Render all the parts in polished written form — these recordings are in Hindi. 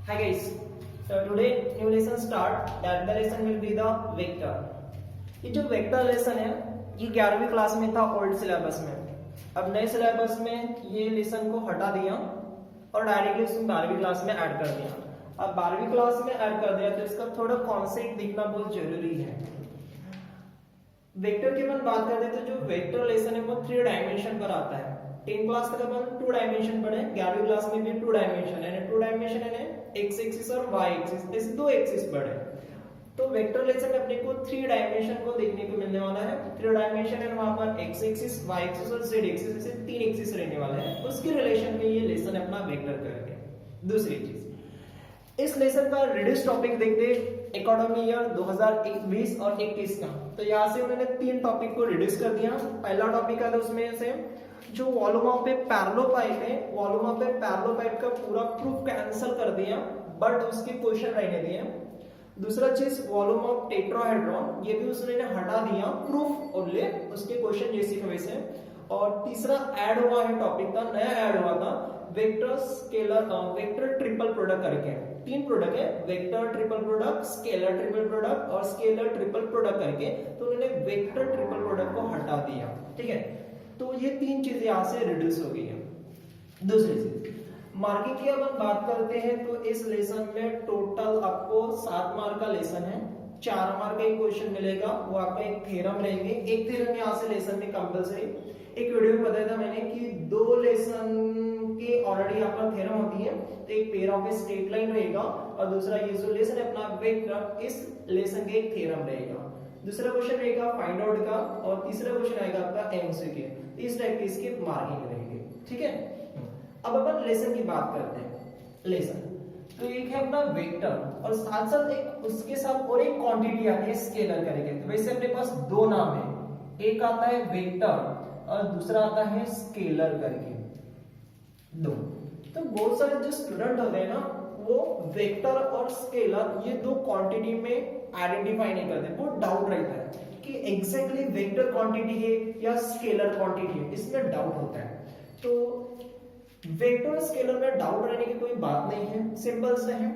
Hi guys, so today new lesson start. That the lesson will be the vector. ये जो वेक्टर लेसन है ये 11वीं क्लास में था ओल्ड सिलेबस में। अब नए सिलेबस में ये लेसन को हटा दिया और डायरेक्टली उसको 12वीं क्लास में ऐड कर दिया। अब 12वीं क्लास में ऐड कर दिया तो इसका थोड़ा कॉन्सेप्ट दिखना बहुत जरूरी है। वेक्टर की अपन बात करते हैं तो जो वेक्टर लेसन है वो 3 डायमेंशन पर आता है। 10 क्लास तक अपन 2 डायमेंशन पढ़े, 11वीं क्लास में भी 2 डायमेंशन है। 2 डायमेंशन है एक्स एक्सिस और वाई एक्सिस, इस 2 एक्सिस पढ़े। तो वेक्टर लेसन में अपने को 3 डायमेंशन को देखने को मिलने वाला है। 3 डायमेंशन है वहां पर एक्स एक्सिस, वाई एक्सिस और जेड एक्सिस, ऐसे 3 एक्सिस रहने वाले हैं। उसके रिलेशन में ये लेसन अपना वेक्टर करेंगे। दूसरी चीज, इस लेसन का रिड्यूस टॉपिक देखते इकोनॉमी ईयर 2020 और 21 का। तो यहाँ से उन्होंने 3 टॉपिक को रिड्यूस कर दिया। पहला टॉपिक है उसमें से जो volume of a parallel pipe है, volume of a parallel pipe का पूरा प्रूफ कैंसिल कर दिया, बट उसके क्वेश्चन रहने दिए। दूसरा चीज वॉल्यूम ऑफ टेट्राहेड्रॉन, ये भी उसने हटा दिया, प्रूफ ओनली, उसके क्वेश्चन जैसे के वैसे। और तीसरा ऐड हुआ है टॉपिक था, नया ऐड हुआ था vector scalar vector triple product करके। 3 प्रोडक्ट है, vector triple product, scalar triple product और स्केलर ट्रिपल प्रोडक्ट करके। तो उन्होंने वेक्टर ट्रिपल प्रोडक्ट को हटा दिया। ठीक है, तो ये 3 चीजें यहाँ से रिड्यूस हो गई है। दूसरी चीज मार्किंग की अब बात करते हैं तो इस लेसन में टोटल आपको 7 मार्क का लेसन है। 4 मार्क का एक क्वेश्चन मिलेगा, वो आपका एक थ्योरम रहेंगे। एक थ्योरम यहाँ से लेसन में कंपलसरी। एक वीडियो में बताया था मैंने कि 2 लेसन की ऑलरेडी यहाँ पर थ्योरम होती है। तो एक पेयर ऑफ स्ट्रेट लाइन रहेगा और दूसरा ये जो लेसन है अपना वेक्टर, इस लेसन का एक थ्योरम रहेगा। दूसरा क्वेश्चन रहेगा फाइंड आउट का और तीसरा क्वेश्चन आएगा आपका एमसीक्यू। इस टाइप की इसकी मार्किंग रहेगी। ठीक है, अब अपन लेसन की बात करते हैं। लेसन तो एक है अपना वेक्टर और साथ साथ एक उसके साथ और एक क्वांटिटी आती है स्केलर करेंगे। तो वैसे अपने पास 2 नाम है, एक आता है वेक्टर और दूसरा आता है स्केलर करके 2। तो बहुत सारे जो स्टूडेंट होते हैं ना वो वेक्टर और स्केलर ये 2 क्वांटिटी में आइडेंटिफाई नहीं करते, बहुत डाउट रहता है कि एग्जैक्टली वेक्टर क्वांटिटी है या स्केलर क्वांटिटी है, इसमें डाउट होता है। तो वेक्टर और स्केलर में डाउट रहने की कोई बात नहीं है, सिंपल से है।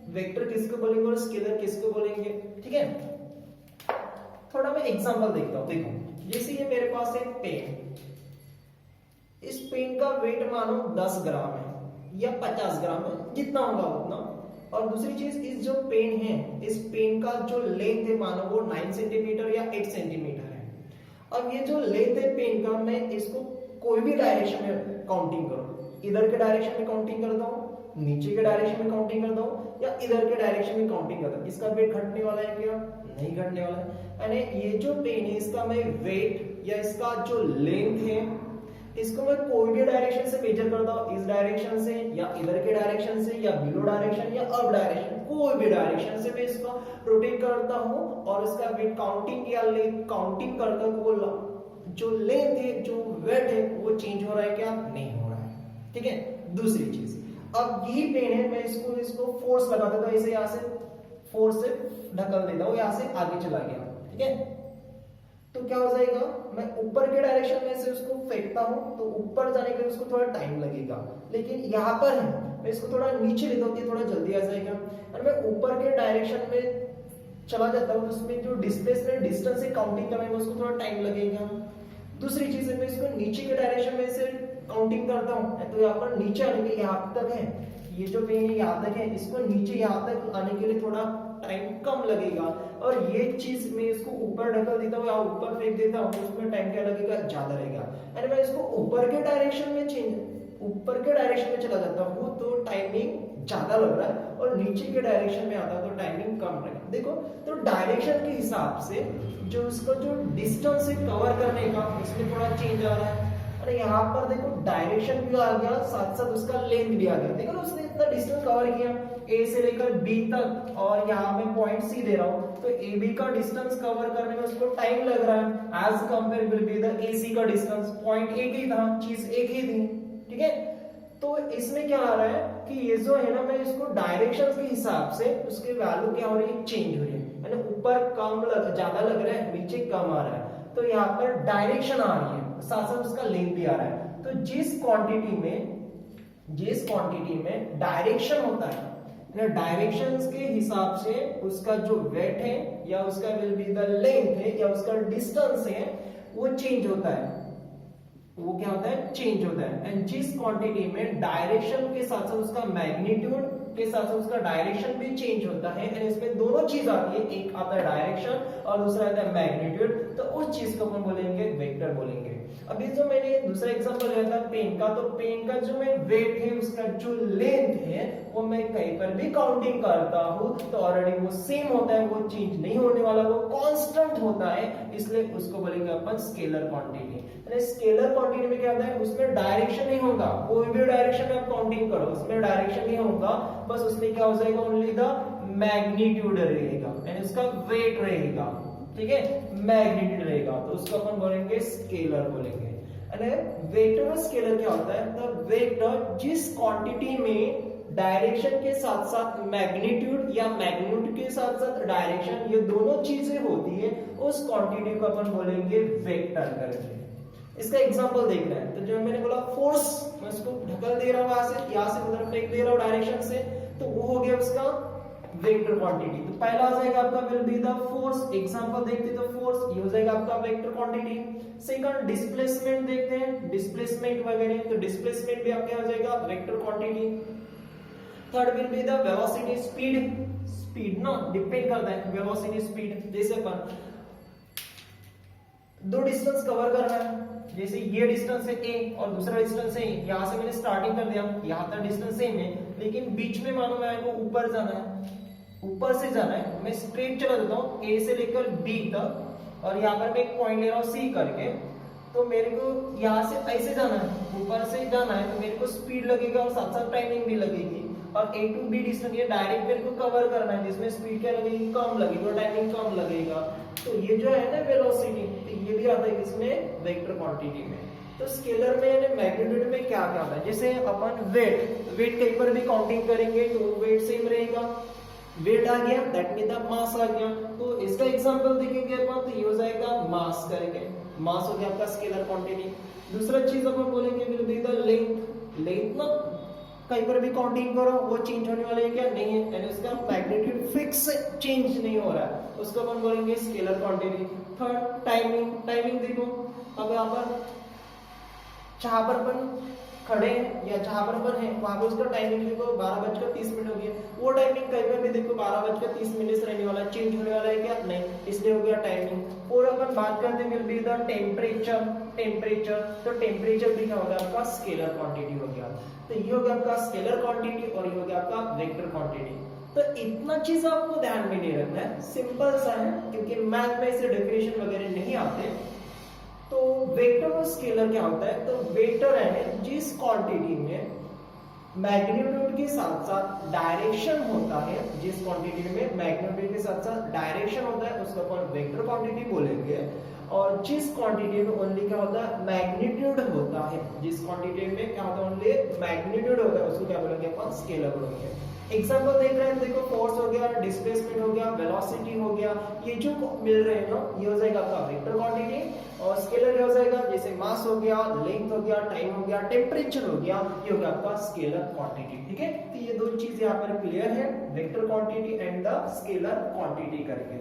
वेक्टर किसको बोलेंगे और स्केलर किसको बोलेंगे। ठीक है, थोड़ा मैं एग्जांपल देखता हूं। देखो जैसे ये मेरे पास एक पेन, इस पेन का वेट मानो 10 ग्राम है या 50 ग्राम है, जितना होगा उतना। और दूसरी चीज, इस जो पेन है इस पेन का जो लेंथ है मानो वो 9 सेंटीमीटर या 8 सेंटीमीटर है। अब ये जो लेंथ है पेन का, मैं इसको कोई भी डायरेक्शन में काउंटिंग करूं, इधर के डायरेक्शन में काउंटिंग करता हूं, नीचे के डायरेक्शन में काउंटिंग करता हूं या इधर के डायरेक्शन में काउंटिंग करता हूं, इसका वेट घटने वाला है क्या? नहीं घटने वाला है। यानी ये जो पेन है इसका मैं वेट या इसका जो लेंथ है इसको मैं कोई भी डायरेक्शन से मेजर करता हूं, इस डायरेक्शन से या इधर के डायरेक्शन से या बिलो डायरेक्शन या अप डायरेक्शन, कोई भी डायरेक्शन से मैं इसको रोटेट करता हूं और इसका वेट काउंटिंग या लेंथ काउंटिंग करता हूं, वो जो लेंथ है जो वेट है वो चेंज हो रहा है क्या? नहीं हो रहा है। ठीक है, दूसरी चीज, अब यही पेन है, मैं इसको फोर्स लगा देता हूं, इसे यहां से फोर्स से ढकल देता हूं, यहां से आगे चला गया। ठीक है, तो क्या हो जाएगा, मैं ऊपर के डायरेक्शन में से उसको फेंकता हूं तो ऊपर जाने के लिए उसको थोड़ा टाइम लगेगा, लेकिन यहां पर है मैं इसको थोड़ा नीचे लेता हूं, थोड़ा जल्दी आ जाएगा। और मैं ऊपर के डायरेक्शन में चला जाता हूं तो उसमें जो डिस्प्लेसमेंट डिस्टेंस है काउंटिंग करने में उसको थोड़ा टाइम लगेगा। दूसरी चीज है, मैं इसको नीचे के डायरेक्शन में से काउंटिंग करता हूं तो यहाँ पर नीचे आने के यहाँ तक है, ये जो पेन है यहाँ तक है, इसको नीचे यहाँ तक आने के लिए थोड़ा टाइम कम लगेगा। और ये चीज मैं इसको ऊपर ढकल देता हूँ या ऊपर फेंक देता हूँ तो उसमें टाइम क्या लगेगा? ज्यादा रहेगा। और मैं इसको ऊपर के डायरेक्शन में चला जाता हूँ तो टाइमिंग ज्यादा लग रहा है और नीचे के डायरेक्शन में आता है तो टाइमिंग कम रहेगा। देखो, तो डायरेक्शन के हिसाब से जो उसका जो डिस्टेंस है कवर करने का इसमें थोड़ा चेंज आ रहा है। अरे यहाँ पर देखो डायरेक्शन भी आ गया, साथ साथ उसका लेंथ भी आ गया। देखो ना, उसने इतना डिस्टेंस कवर किया ए से लेकर बी तक, और यहाँ मैं पॉइंट सी दे रहा हूँ तो ए बी का डिस्टेंस कवर करने में उसको टाइम लग रहा है as compare will be the A C का डिस्टेंस। पॉइंट एक ही था, चीज एक ही थी। ठीक है, तो इसमें क्या आ रहा है कि ये जो है ना, मैं इसको डायरेक्शन के हिसाब से उसकी वैल्यू क्या हो रही है? चेंज हो रही है। ऊपर कम ज्यादा लग रहा है, नीचे कम आ रहा है, तो यहाँ पर डायरेक्शन आ रही है, साथ साथ उसका लेंथ भी आ रहा है। तो जिस क्वांटिटी में डायरेक्शन होता है डायरेक्शंस के हिसाब से उसका जो वेट है या उसका विल बी द लेंथ है या उसका डिस्टेंस है वो चेंज होता है, वो क्या होता है, चेंज होता है। एंड जिस क्वांटिटी में डायरेक्शन के साथ साथ उसका मैग्नीट्यूड के साथ साथ उसका डायरेक्शन भी चेंज होता है, एंड इसमें दोनों चीज आती है, एक आता है डायरेक्शन और दूसरा आता है मैग्नीट्यूड, तो उस चीज को अपन बोलेंगे वेक्टर बोलेंगे। अभी जो मैंने दूसरा एग्जांपल लिया था पेन का, तो पेन का जो मैं वेट है उसका जो लेंथ है वो मैं कहीं पर भी काउंटिंग करता हूं तो ऑलरेडी वो सेम होता है, वो चेंज नहीं होने वाला, वो कांस्टेंट होता है, इसलिए उसको बोलेंगे अपन स्केलर क्वांटिटी। स्केलर क्वांटिटी में क्या होता है, उसमें डायरेक्शन नहीं होगा, कोई भी डायरेक्शन में आप काउंटिंग करो उसमें डायरेक्शन नहीं होगा, बस उसमें क्या हो जाएगा, ओनली द मैग्नीट्यूड रहेगा एंड उसका वेट रहेगा, ठीक है, मैग्नीट्यूड रहेगा, तो उसको अपन बोलेंगे स्केलर बोलेंगे। वेक्टर और स्केलर क्या होता है, द वेक्टर जिस क्वांटिटी में डायरेक्शन के साथ साथ मैग्नीट्यूड या मैग्नीट्यूड के साथ साथ डायरेक्शन, ये दोनों चीजें होती है, उस क्वांटिटी को अपन बोलेंगे वेक्टर करके। इसका एग्जांपल देख रहे हैं, तो जो मैंने बोला फोर्स, मैं उसको ढकल दे रहा हूं वहां से, यहां से उधर फेंक दे रहा हूं डायरेक्शन से, तो वो हो गया उसका वेक्टर क्वांटिटी। तो पहला आ जाएगा आपका will be the force, example देखते तो फोर्स ये हो जाएगा आपका वेक्टर क्वांटिटी। सेकंड डिस्प्लेसमेंट देखते हैं, डिस्प्लेसमेंट वगैरह, तो डिस्प्लेसमेंट भी आपका हो जाएगा vector quantity. Third will be the velocity, speed, speed ना डिपेंड करता है वेलोसिटी स्पीड, जैसे अपन दो डिस्टेंस कवर करना है, जैसे ये डिस्टेंस है a और दूसरा डिस्टेंस है, यहां से मैंने स्टार्टिंग कर दिया, यहां तक डिस्टेंस सेम है, लेकिन बीच में मानो मेरे को ऊपर जाना है, ऊपर से जाना है, मैं स्ट्रेट चला जाता हूं a से लेकर b तक, और यहां पर मैं एक पॉइंट ले रहा हूं c करके, तो मेरे को यहां से ऐसे जाना है, ऊपर से जाना है, तो मेरे को स्पीड लगेगा और साथ साथ टाइमिंग भी लगेगी, और a टू b डिस्टेंस ये डायरेक्ट मेरे को कवर करना है, जिसमें स्पीड क्या लगेगी, कम लगेगी और टाइमिंग कम लगेगा, तो ये जो है ना वेलोसिटी, तो ये भी आता है किसमें, वेक्टर क्वांटिटी में। तो स्केलर में यानी मैग्नीट्यूड में क्या क्या होता है, जैसे अपन वेट, वेट कहीं पर भी काउंटिंग करेंगे तो वेट सेम रहेगा, वेट आ गया दैट मीन द मास आ गया, तो इसका एग्जांपल देखेंगे अपन, तो ये हो जाएगा मास करके, मास हो गया आपका स्केलर क्वांटिटी। दूसरा चीज अपन बोलेंगे will be the length, length ना कहीं पर भी काउंटिंग करो वो चेंज होने वाला है क्या, नहीं है, यानी उसका मैग्नीट्यूड फिक्स चेंज नहीं हो रहा है, उसको अपन बोलेंगे scalar quantity. Third timing, timing देखो, अब यहाँ पर जहां पर अपन खड़े हैं या जहां पर अपन है वहां पे उसका टाइमिंग देखो 12:30 हो गया, वो टाइमिंग कहीं पर भी देखो 12:30 रहने वाला, चेंज होने वाला है क्या, नहीं, इसलिए हो गया टाइमिंग। और अपन बात करते हैं will be the temperature, temperature, तो टेम्परेचर भी क्या होगा आपका स्केलर क्वांटिटी हो गया, तो ये हो गया आपका स्केलर क्वांटिटी और ये हो गया आपका वेक्टर क्वांटिटी। तो इतना चीज आपको ध्यान में नहीं रखना है, सिंपल सा है, क्योंकि मैथ में ऐसे डेफिनेशन वगैरह नहीं आते। तो वेक्टर और स्केलर क्या होता है, तो वेक्टर है जिस क्वांटिटी में मैग्नीट्यूड के साथ साथ डायरेक्शन होता है, जिस क्वांटिटी में मैग्नीट्यूड के साथ साथ डायरेक्शन होता है उसको अपन वेक्टर क्वांटिटी बोलेंगे, और जिस क्वांटिटी में ओनली क्या होता है, मैग्नीट्यूड होता है, जिस क्वांटिटी में क्या होता है ओनली मैग्नीट्यूड होता है उसको क्या बोलेंगे अपन, स्केलर बोलेंगे। एग्जांपल देख रहे हैं, देखो फोर्स हो गया, डिस्प्लेसमेंट हो गया, वेलोसिटी हो गया, ये जो मिल रहे हैं ना ये हो जाएगा आपका वेक्टर क्वांटिटी, और स्केलर क्या हो जाएगा, जैसे मास हो गया, लेंथ हो गया, टाइम हो गया, टेम्परेचर हो गया, ये हो गया आपका स्केलर क्वांटिटी, ठीक है। तो ये दो चीज यहाँ पर क्लियर है, vector quantity and the scalar quantity करके।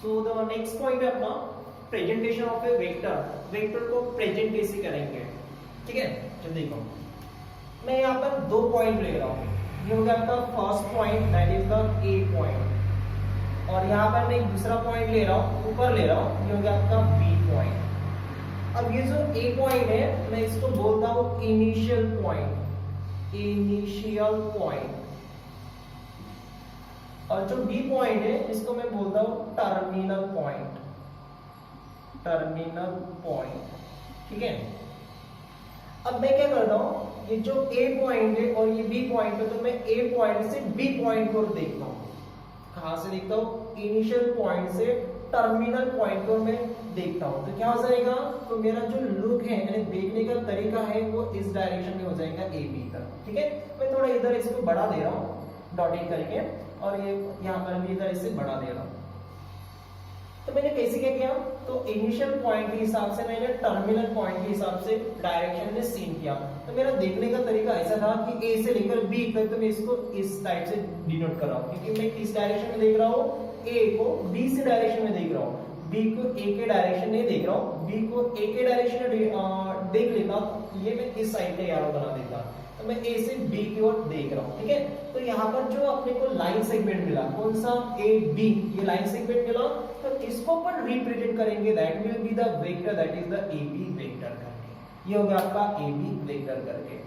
सो द नेक्स्ट पॉइंट है अपना presentation of a vector, vector को प्रेजेंट कैसे करेंगे, ठीक है। चलो देखो, मैं यहाँ पर दो पॉइंट ले रहा हूँ, ये हो गया आपका first point that is the A point, और यहाँ पर मैं एक दूसरा पॉइंट ले रहा हूँ, ऊपर ले रहा हूँ, ये हो गया आपका बी पॉइंट। अब ये जो ए पॉइंट है मैं इसको बोलता हूँ इनिशियल पॉइंट, इनिशियल पॉइंट, और जो बी पॉइंट है इसको मैं बोलता हूँ टर्मिनल पॉइंट, टर्मिनल पॉइंट, ठीक है। अब मैं क्या करता हूं, ये जो ए पॉइंट है और ये बी पॉइंट है, तो मैं ए पॉइंट से बी पॉइंट को देखता हूं, कहां से देखता हूं, इनिशियल पॉइंट से टर्मिनल पॉइंट को मैं देखता हूं, तो क्या हो जाएगा, तो मेरा जो लुक है यानी देखने का तरीका है वो इस डायरेक्शन में हो जाएगा ए बी तक, ठीक है। मैं थोड़ा इधर इसको बढ़ा दे रहा हूं डॉटेड करके, और ये यहां पर भी इधर इसे बढ़ा दे रहा हूं, तो मैंने कैसे क्या किया, तो इनिशियल पॉइंट के हिसाब से मैंने टर्मिनल पॉइंट के हिसाब से डायरेक्शन में सीन किया। तो मेरा देखने का तरीका ऐसा था कि ए से लेकर बी तक तो मैं इसको इस टाइप से डिनोट कर रहा हूँ, क्योंकि मैं किस डायरेक्शन में देख रहा हूँ, ए को बी से डायरेक्शन में देख रहा हूँ, बी को ए के डायरेक्शन में देख रहा हूँ, बी को ए के डायरेक्शन में देख लेता तो ये मैं इस साइड का एरो बना देता, तो मैं ए से बी की ओर देख रहा हूँ। ठीक है, तो यहाँ पर जो अपने को लाइन सेगमेंट मिला, कौन सा, ए बी, ये लाइन सेगमेंट मिला, तो इसको अपन रिप्रेजेंट करेंगे, that will be the vector, that is the A B vector करके। ये होगा आपका ए बी वेक्टर करके।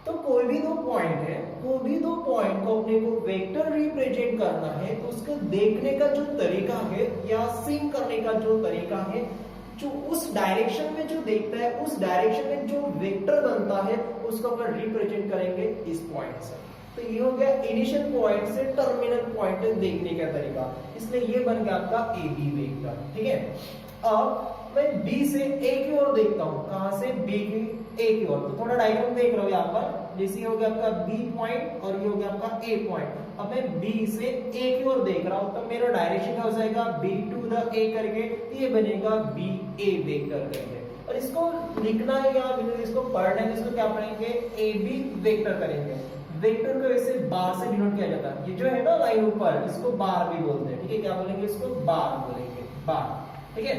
तो कोई भी दो पॉइंट है, कोई भी दो पॉइंट को अपने को वेक्टर रिप्रेजेंट करना है, तो उसको देखने का जो तरीका है या सीन करने का जो तरीका है, जो उस डायरेक्शन में जो देखता है, उस डायरेक्शन में जो वेक्टर बनता है, उसको अपन रिप्रेजेंट करेंगे इस पॉइंट से। तो ये हो गया इनिशियल पॉइंट से टर्मिनल पॉइंट तक देखने का तरीका, इसलिए ये बन गया आपका ए बी वेक्टर। ठीक है, अब मैं बी से ए की ओर देखता हूँ, कहां से, बी की ए की ओर, तो थोड़ा डायग्राम देख रहा हूँ यहाँ पर, जैसे ये हो गया आपका बी पॉइंट और ये हो गया आपका ए पॉइंट। अब मैं बी से ए की ओर देख रहा हूँ, तो मेरा डायरेक्शन क्या हो जाएगा, बी टू द ए करके, ये बनेगा बी ए वेक्टर करके। और इसको लिखना है या इसको पढ़ना है, इसको क्या पढ़ेंगे, ए बी वेक्टर करेंगे। वेक्टर को ऐसे बार से डिनोट किया जाता है, ये जो है ना लाइन ऊपर, इसको बार भी बोलते हैं। ठीक है, क्या बोलेंगे, इसको बार बोलेंगे, बार। ठीक है,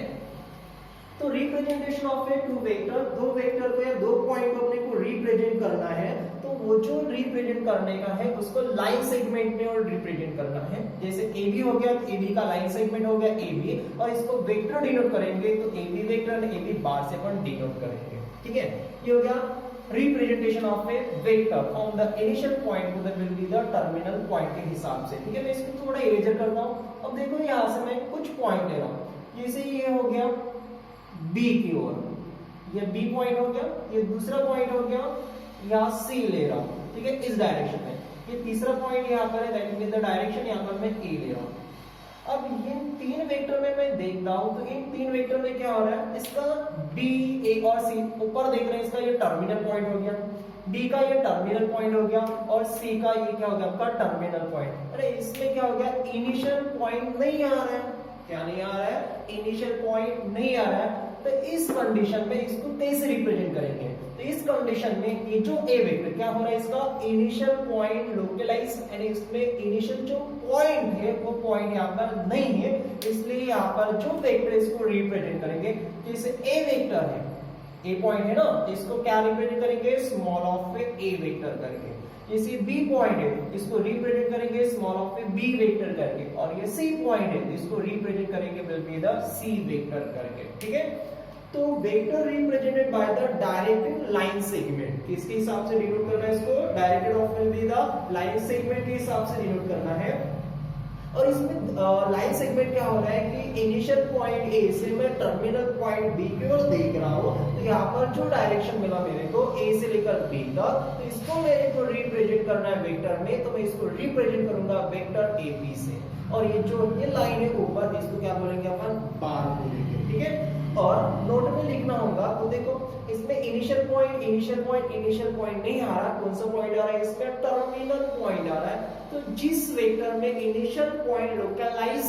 तो representation of a two vector, दो वेक्टर को या दो पॉइंट को अपने को रिप्रेजेंट करना है, तो वो जो रिप्रेजेंट करने का है उसको लाइन सेगमेंट में और रिप्रेजेंट करना है। जैसे ए बी हो गया, तो ए बी का लाइन सेगमेंट हो गया ए बी, और इसको वेक्टर डिनोट करेंगे, तो A B vector A B bar से अपन डिनोट करेंगे। ठीक है, ये हो गया representation of a vector from the initial point to the will be the terminal point के हिसाब से। ठीक है, मैं इसको थोड़ा इरेजर करता हूँ। अब देखो यहाँ से मैं कुछ पॉइंट ले रहा हूँ, जैसे ये हो गया बी की ओर, ये बी पॉइंट हो गया, ये दूसरा पॉइंट हो गया, यहाँ सी ले रहा हूँ। ठीक है, इस डायरेक्शन में, ये तीसरा पॉइंट यहाँ पर है, दैट मींस द डायरेक्शन यहाँ पर मैं ए ले रहा हूँ। अब इन तीन वेक्टर में मैं देखता हूँ, तो इन तीन वेक्टर में क्या हो रहा है, इसका बी ए और सी ऊपर देख रहे हैं, इसका ये टर्मिनल पॉइंट हो गया, बी का ये टर्मिनल पॉइंट हो गया, और सी का ये क्या हो गया आपका टर्मिनल पॉइंट। अरे इसमें क्या हो गया, इनिशियल पॉइंट नहीं आ रहा है, क्या नहीं आ रहा है, इनिशियल पॉइंट नहीं आ रहा है। तो इस कंडीशन में इसको कैसे रिप्रेजेंट करेंगे, तो इस कंडीशन में ये जो ए वेक्टर क्या हो रहा है, इसका इनिशियल पॉइंट लोकलाइज, यानी इसमें इनिशियल जो पॉइंट है वो पॉइंट यहाँ पर नहीं है, इसलिए यहाँ पर जो वेक्टर इसको रिप्रेजेंट करेंगे, जैसे ए वेक्टर है, ए पॉइंट है ना, इसको क्या रिप्रेजेंट करेंगे, स्मॉल ऑफ ए वेक्टर करके। जैसे बी पॉइंट है, इसको रिप्रेजेंट करेंगे small of a B vector करके, और ये सी पॉइंट है, इसको रिप्रेजेंट करेंगे will be the C vector करके। ठीक है, तो vector represented by the directed line segment, किसके हिसाब से डिनोट करना है इसको, directed of will be the line segment के हिसाब से डिनोट करना है। और इसमें लाइन सेगमेंट क्या हो रहा है कि इनिशियल पॉइंट ए से मैं टर्मिनल पॉइंट बी की ओर देख रहा हूँ, तो यहाँ पर जो डायरेक्शन मिला मेरे को ए से लेकर बी का, तो इसको मेरे को रिप्रेजेंट करना है वेक्टर में, तो मैं इसको रिप्रेजेंट करूंगा वेक्टर ए बी से। और ये जो ये लाइन है ऊपर, इसको क्या बोलेंगे अपन, बार बोलेंगे। ठीक है, और नोट में लिखना होगा, तो देखो इसमें इनिशियल पॉइंट नहीं आ रहा, कौन सा पॉइंट आ रहा है, इसका टर्मिनल पॉइंट आ रहा है। तो जिस वेक्टर में इनिशियल पॉइंट लोकलाइज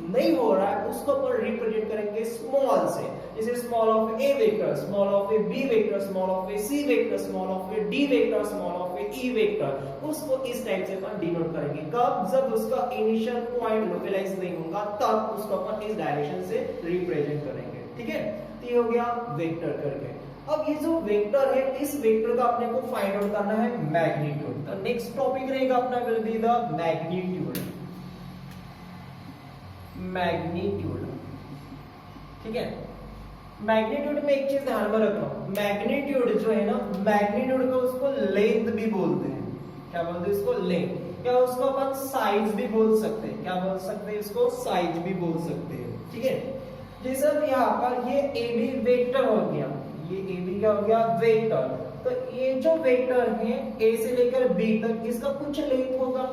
नहीं हो रहा है, उसको अपन रिप्रेजेंट करेंगे स्मॉल से, जैसे small of a vector, small of a B vector, small of a C vector, small of a D vector, small of a E vector, उसको इस टाइप से अपन डिनोट करेंगे। कब, जब उसका इनिशियल पॉइंट लोकलाइज नहीं होगा, तब उसको अपन इस डायरेक्शन से रिप्रेजेंट करेंगे। ठीक है, तो ये हो गया वेक्टर करके। अब ये जो वेक्टर है, इस वेक्टर का अपने को फाइंड आउट करना है मैग्नीट्यूड। तो नेक्स्ट टॉपिक रहेगा अपना will be the magnitude, magnitude. ठीक है, मैग्नीट्यूड में एक चीज ध्यान में रखना, मैग्नीट्यूड जो है ना, मैग्नीट्यूड को उसको लेंथ भी बोलते हैं, क्या बोलते हैं इसको, लेंथ, क्या उसको अपन साइज भी बोल सकते हैं, क्या बोल सकते हैं इसको, साइज भी बोल सकते हैं। ठीक है, जैसे अब यहाँ पर ये ए बी वेक्टर हो गया, ये ए बी क्या हो गया, वेक्टर। तो ये जो वेक्टर है ए से लेकर बी तक, इसका कुछ लेंथ होगा,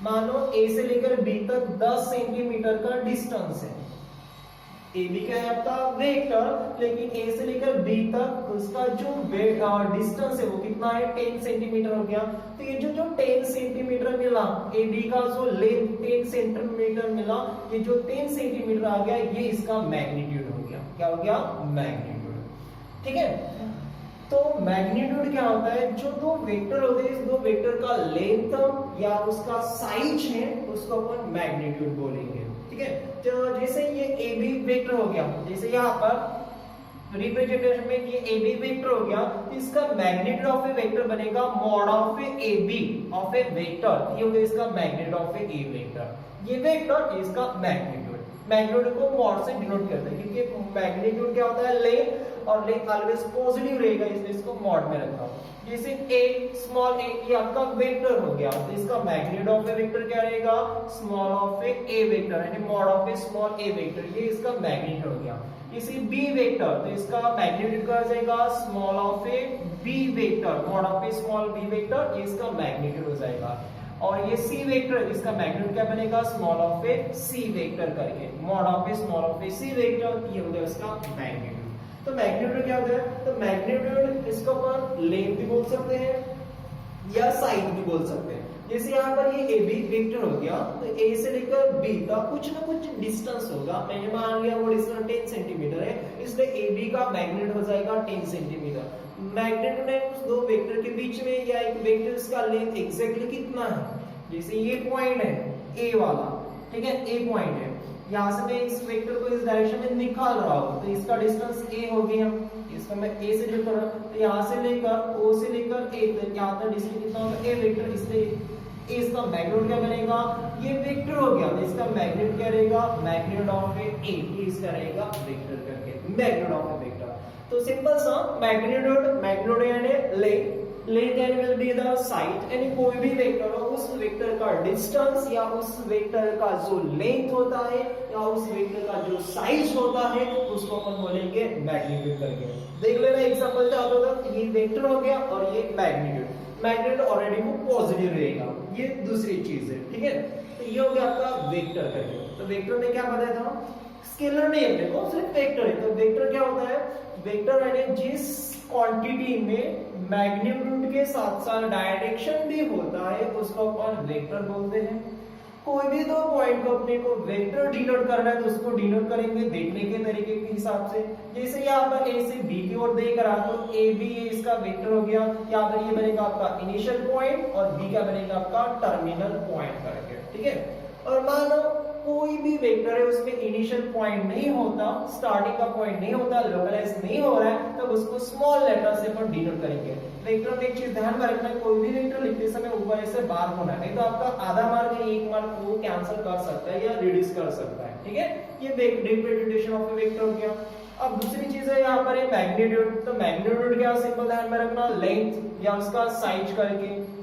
मानो ए से लेकर बी तक 10 सेंटीमीटर का डिस्टेंस है, ए बी क्या है आपका वेक्टर, लेकिन ए से लेकर बी तक उसका जो डिस्टेंस है वो कितना है 10 सेंटीमीटर हो गया। तो ये जो 10 सेंटीमीटर मिला, ए बी का जो लेंथ 10 सेंटीमीटर मिला, ये जो 10 सेंटीमीटर आ गया ये इसका मैग्नीट्यूड हो गया। क्या हो गया? मैग्नीट्यूड। ठीक है, तो मैग्नीट्यूड क्या होता है? जो दो वेक्टर होते हैं, इस दो वेक्टर का लेंथ या उसका साइज है उसको अपन मैग्नीट्यूड बोलेंगे। ठीक है, तो जैसे ये ए बी वेक्टर हो गया, जैसे यहाँ पर रिप्रेजेंटेशन में ये ए बी वेक्टर हो गया, तो इसका मैग्नीट्यूड ऑफ ए वेक्टर बनेगा mod of a B of a vector. ये हो गया इसका मैग्नीट्यूड ऑफ ए वेक्टर। ये वेक्टर इसका मैग्नीट्यूड, मैग्नीट्यूड को मॉड से डिनोट करते हैं क्योंकि मैग्नीट्यूड क्या होता है? लेंथ, और लेंथ ऑलवेज पॉजिटिव रहेगा, इसलिए इसको मॉड में रखा। जैसे a स्मॉल a ये आपका वेक्टर हो गया, तो इसका मैग्नीट्यूड ऑफ ए वेक्टर क्या रहेगा? स्मॉल ऑफ ए वेक्टर, यानी mod of a small a vector, ये इसका मैग्नीट्यूड हो गया। इसी b वेक्टर, तो इसका मैग्नीट्यूड क्या हो जाएगा? Small of A b vector, mod of a small b vector, ये इसका मैग्नीट्यूड हो जाएगा। और ये c वेक्टर, इसका मैग्नीट्यूड क्या बनेगा? Small of a c vector करके, mod of a small of a c vector, ये हो गया इसका मैग्नीट्यूड। तो मैग्नीट्यूड क्या होता है? तो मैग्नीट्यूड इसको अपन लेंथ भी बोल सकते हैं या साइज भी बोल सकते हैं। जैसे यहाँ पर ये ए बी वेक्टर हो गया, तो ए से लेकर बी तक कुछ ना कुछ डिस्टेंस होगा। मैंने मान लिया वो डिस्टेंस 10 सेंटीमीटर है, इसलिए ए बी का मैग्नीट्यूड हो जाएगा 10 सेंटीमीटर। मैग्नीट्यूड है उस दो वेक्टर के बीच में या एक वेक्टर का लेंथ एग्जैक्टली कितना है? जैसे ये पॉइंट है ए वाला, ठीक है, ए पॉइंट है, यहाँ से मैं इस वेक्टर को इस डायरेक्शन में निकाल रहा हूँ, तो इसका डिस्टेंस a हो गया, इसको मैं a से लेकर, तो यहाँ से लेकर o से लेकर a तक यहाँ तक डिस्टेंस कितना होगा? a वेक्टर, इसलिए इसका मैग्नीट्यूड क्या बनेगा? ये वेक्टर हो गया, तो इसका मैग्नीट्यूड क्या रहेगा? मैग्नीट्यूड ऑफ ए, ये इसका रहेगा वेक्टर करके, मैग्नीट्यूड ऑफ ए वेक्टर। तो सिंपल सा मैग्नीट्यूड यानी length and will be the side, यानी कोई भी वेक्टर हो उस वेक्टर का डिस्टेंस या उस वेक्टर का जो लेंथ होता है या उस वेक्टर का जो साइज होता है उसको अपन बोलेंगे मैग्नीट्यूड करके। देख लेना एग्जांपल क्या होगा, ये वेक्टर हो गया और ये मैग्नीट्यूड ऑलरेडी वो पॉजिटिव रहेगा, ये दूसरी चीज है। ठीक है, तो ये हो गया आपका वेक्टर करके। तो वेक्टर में क्या बताया था? स्केलर नहीं है, देखो सिर्फ वेक्टर है। तो वेक्टर क्या होता है? वेक्टर यानी जिस क्वांटिटी में मैग्नीट्यूड के साथ साथ डायरेक्शन भी होता है उसको अपन वेक्टर बोलते हैं। कोई भी दो पॉइंट को अपने को वेक्टर डिनोट करना है तो उसको डिनोट करेंगे देखने के तरीके के हिसाब से। जैसे यहाँ पर ए से बी की ओर देख रहा तो ए बी इसका वेक्टर हो गया, यहाँ पर ये बनेगा आपका इनिशियल पॉइंट और बी क्या बनेगा आपका टर्मिनल पॉइंट करके। ठीक है, और मानो कोई भी वेक्टर है उसमें इनिशियल पॉइंट नहीं होता, स्टार्टिंग का पॉइंट नहीं होता, लोकलाइज नहीं हो रहा है, तब उसको स्मॉल लेटर से अपन डिनोट करेंगे। वेक्टर में एक चीज ध्यान में रखना, कोई भी वेक्टर लिखते समय ऊपर से बार होना, नहीं तो आपका आधा मार्क या एक मार्क वो कैंसिल कर सकता है या रिड्यूस कर सकता है। ठीक है, ये रिप्रेजेंटेशन ऑफ ए वेक्टर हो गया। अब दूसरी चीज है यहाँ पर है मैग्नीट्यूड। तो मैग्नीट्यूड क्या सिंपल ध्यान में रखना, लेंथ या उसका साइज करके।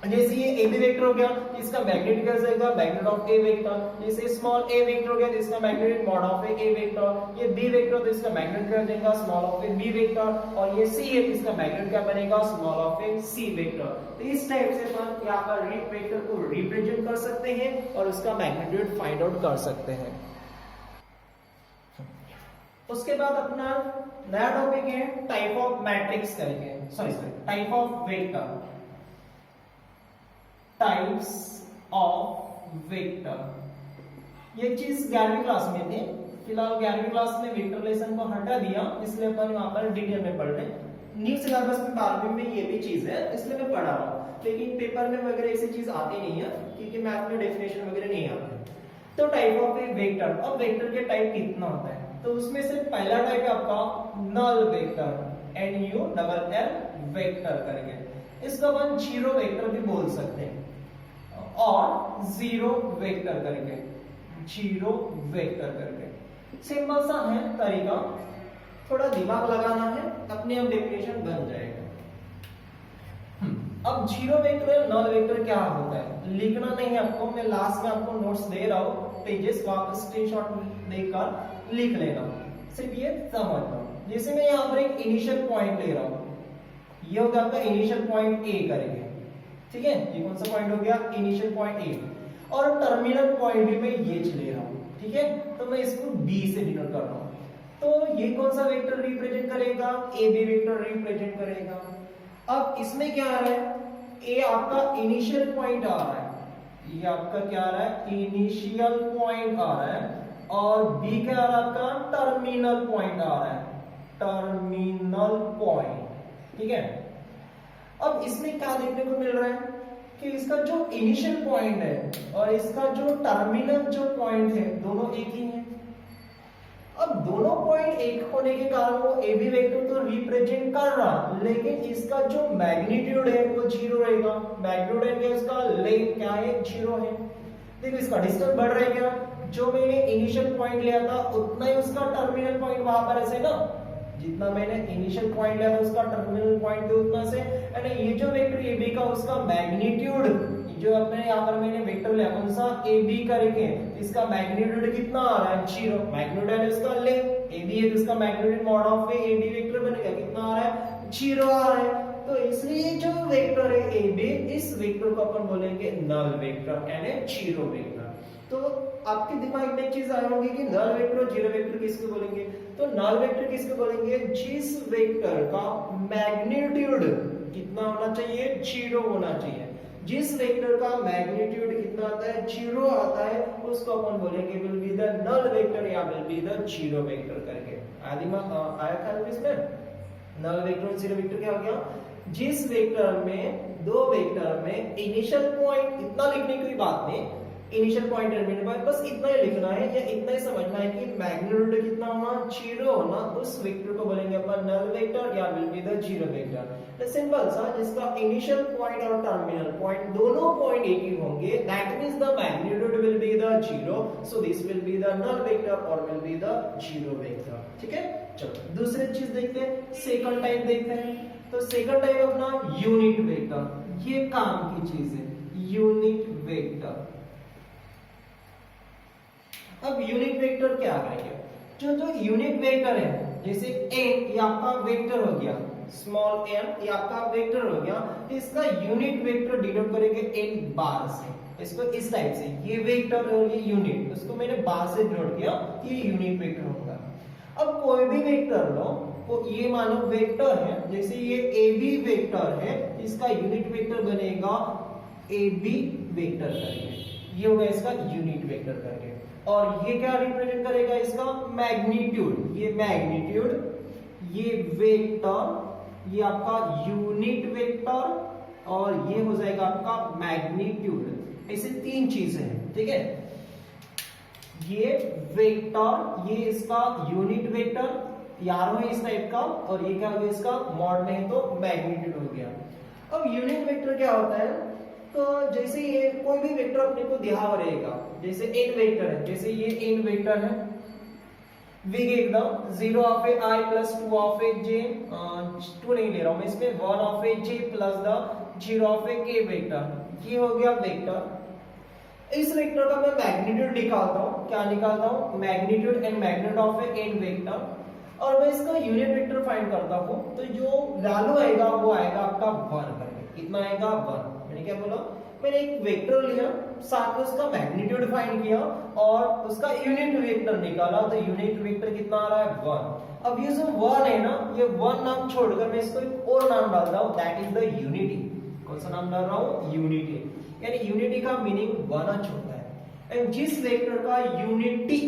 जैसे ये ए बी वेक्टर हो गया, इसका मैग्नीट्यूड क्या जाएगा? Magnitude of a vector. जैसे स्मॉल ए वेक्टर हो गया तो इसका magnitude mod of a vector. ये बी वेक्टर तो इसका मैग्नीट्यूड क्या देगा? Small of a B vector. और ये सी है तो इसका मैग्नीट्यूड क्या बनेगा? Small of a C vector. तो इस टाइप से अपन यहाँ पर वेक्टर को रिप्रेजेंट कर सकते हैं और उसका मैग्नीट्यूड फाइंड आउट कर सकते हैं। उसके बाद अपना नया टॉपिक है टाइप ऑफ मैट्रिक्स करके, sorry type of vector, types of vector. ये चीज 11वीं क्लास में थी, फिलहाल 11वीं क्लास में वेक्टर लेसन को हटा दिया, इसलिए अपन वहां पर डिटेल में पढ़ रहे हैं। न्यू सिलेबस में 12वीं में ये भी चीज है, इसलिए मैं पढ़ा रहा हूँ, लेकिन पेपर में वगैरह ऐसी चीज आती नहीं है क्योंकि मैथ में डेफिनेशन वगैरह नहीं आते। तो टाइप ऑफ ए वेक्टर, अब वेक्टर के टाइप कितना होता है? तो उसमें से पहला टाइप है आपका नल वेक्टर, NULL वेक्टर करके। इसको अपन जीरो वेक्टर भी बोल सकते हैं और जीरो वेक्टर करके, जीरो वेक्टर करके। सिंपल सा है तरीका, थोड़ा दिमाग लगाना है, अपने आप डेफिनेशन बन जाएगा। अब जीरो वेक्टर नल वेक्टर क्या होता है लिखना नहीं है आपको, मैं लास्ट में आपको नोट्स दे रहा हूँ, पेजेस वापस स्क्रीनशॉट लेकर लिख लेना, सिर्फ ये समझ लो। जैसे मैं यहाँ पर एक इनिशियल पॉइंट ले रहा हूँ, ये होगा आपका इनिशियल पॉइंट ए करके, ठीक है, ये कौन सा पॉइंट हो गया? Initial point A. और टर्मिनल पॉइंट भी मैं ये ले रहा हूँ, ठीक है, तो मैं इसको बी से डिनोट कर रहा हूं। तो ये कौन सा वेक्टर रिप्रेजेंट करेगा, ए बी वेक्टर रिप्रेजेंट करेगा। अब इसमें क्या आ रहा है, ए आपका इनिशियल पॉइंट आ रहा है, ये आपका क्या आ रहा है, इनिशियल पॉइंट आ रहा है, और बी क्या आ रहा है आपका, टर्मिनल पॉइंट आ रहा है, टर्मिनल पॉइंट। ठीक है, अब इसमें क्या देखने को मिल रहा है कि इसका जो इनिशियल पॉइंट है और इसका जो टर्मिनल जो पॉइंट है दोनों एक ही है। अब दोनों पॉइंट एक होने के कारण वो ए बी वेक्टर तो रिप्रेजेंट कर रहा, लेकिन इसका जो मैग्नीट्यूड है वो जीरो रहेगा। मैग्नीट्यूड है इसका लेंथ क्या है, जीरो है। देखो इसका डिस्टेंस बढ़ रहा है क्या, जो मैंने इनिशियल पॉइंट लिया था उतना ही उसका टर्मिनल पॉइंट वहां पर ऐसे ना, जितना मैंने इनिशियल पॉइंट लिया था उसका टर्मिनल पॉइंट भी उतना से, यानी ये जो वेक्टर ए बी का उसका मैग्नीट्यूड, जो अपने यहाँ पर मैंने वेक्टर लिया कौन सा, ए बी करके, इसका मैग्नीट्यूड कितना आ रहा है, जीरो। मैग्नीट्यूड है इसका लेंथ, ए बी है तो इसका magnitude mod of a B vector बनेगा, कितना आ रहा है, जीरो आ रहा है। तो इसलिए जो वेक्टर है ए बी, इस वेक्टर को अपन बोलेंगे नल वेक्टर यानी जीरो वेक्टर। तो आपके दिमाग में एक चीज आई होगी कि नल वेक्टर और जीरो वेक्टर किसको बोलेंगे, तो नल वेक्टर किसको बोलेंगे, जिस वेक्टर का मैग्नीट्यूड कितना होना चाहिए, जीरो होना चाहिए। जिस वेक्टर का मैग्नीट्यूड कितना आता है, जीरो आता है, उसको अपन बोलेंगे will be the null vector या will be the zero vector करके। आया ख्याल में इसमें, नल वेक्टर और जीरो वेक्टर क्या हो गया, जिस वेक्टर में, दो वेक्टर में इनिशियल पॉइंट, इतना लिखने की बात नहीं, इनिशियल पॉइंट टर्मिनल पॉइंट, बस इतना ही लिखना है या इतना ही समझना है कि मैग्नीट्यूड कितना होना, जीरो होना, उस वेक्टर को बोलेंगे अपन नल वेक्टर या will be the zero vector. Simple सा, जिसका इनिशियल पॉइंट और टर्मिनल पॉइंट दोनों पॉइंट एक ही होंगे, that means the magnitude will be the zero, so this will be the null vector और will be the zero vector. ठीक है, चलो दूसरी चीज देखते हैं, सेकंड टाइप देखते हैं। तो सेकंड टाइप अपना यूनिट वेक्टर, ये काम की चीज है, यूनिट वेक्टर। अब यूनिट वेक्टर क्या करेंगे, जो यूनिट वेक्टर है, जैसे n ये आपका वेक्टर हो गया, स्मॉल n ये आपका वेक्टर हो गया, तो इसका यूनिट वेक्टर डिनोट करेंगे n बार से, इसको इस टाइप से, ये वेक्टर और ये यूनिट, उसको मैंने बार से डिनोट किया, ये यूनिट वेक्टर होगा। अब कोई भी वेक्टर लो, तो ये मानो वेक्टर है, जैसे ये ए बी वेक्टर है, इसका यूनिट वेक्टर बनेगा ए बी वेक्टर करके, ये होगा इसका यूनिट वेक्टर करके। और ये क्या रिप्रेजेंट करेगा, इसका मैग्नीट्यूड, ये मैग्नीट्यूड, ये वेक्टर, ये आपका यूनिट वेक्टर, और ये हो जाएगा आपका मैग्नीट्यूड। ऐसे तीन चीजें हैं, ठीक है, ये वेक्टर, ये इसका यूनिट वेक्टर, यारो है इस टाइप का, और ये क्या हो गया इसका मॉड में है तो मैग्नीट्यूड हो गया। अब यूनिट वेक्टर क्या होता है, तो जैसे ये कोई भी वेक्टर अपने को दिया हुआ रहेगा, जैसे n वेक्टर है, जैसे ये n वेक्टर है, we give the 0 of a i plus 2 of a j, 2 नहीं ले रहा हूं मैं इसमें, 1 of a j plus the 0 of a k vector, ये हो गया वेक्टर। इस वेक्टर का मैं मैग्नीट्यूड निकालता हूं, क्या निकालता हूं, magnitude and magnitude of A n vector, और मैं इसका यूनिट वेक्टर फाइंड करता हूं, तो जो वैल्यू आएगा वो आएगा आपका 1 करके, कितना आएगा 1। मैंने क्या बोला, मैंने एक वेक्टर लिया, साथ में उसका मैग्नीट्यूड फाइंड किया और उसका यूनिट वेक्टर निकाला, तो यूनिट वेक्टर कितना आ रहा है 1। अब ये जो 1 है ना, ये 1 नाम छोड़कर मैं इसको एक और नाम डाल रहा हूं, दैट इज द यूनिटी। कौन सा नाम डाल रहा हूं, यूनिटी, यानी यूनिटी का मीनिंग 1 होता है। एंड जिस वेक्टर का यूनिटी,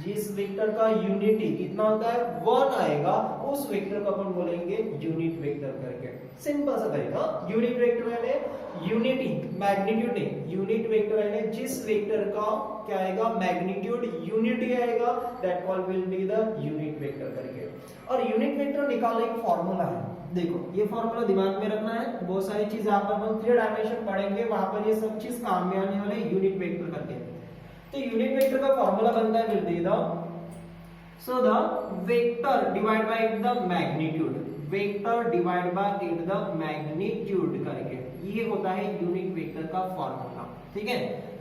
जिस वेक्टर का यूनिटी कितना होता है 1 आएगा, उस वेक्टर को अपन बोलेंगे यूनिट वेक्टर करके। सिंपल सा तरीका, यूनिट वेक्टर यानी यूनिटी, मैग्नीट्यूड नहीं, यूनिट वेक्टर यानी जिस वेक्टर का क्या आएगा, मैग्नीट्यूड यूनिटी आएगा, that call will be the unit vector करके। और यूनिट वेक्टर निकालने का फार्मूला है, देखो ये फार्मूला दिमाग में रखना है, बहुत सारी चीज यहाँ पर हम 3 डायमेंशन पढ़ेंगे, वहां पर ये सब चीज काम में आने वाले यूनिट वेक्टर करके। तो यूनिट वेक्टर का फार्मूला बनता है, will be the, so the vector divide by the magnitude, vector divide by the magnitude करके, ये होता है यूनिट वेक्टर का फार्मूला। ठीक है,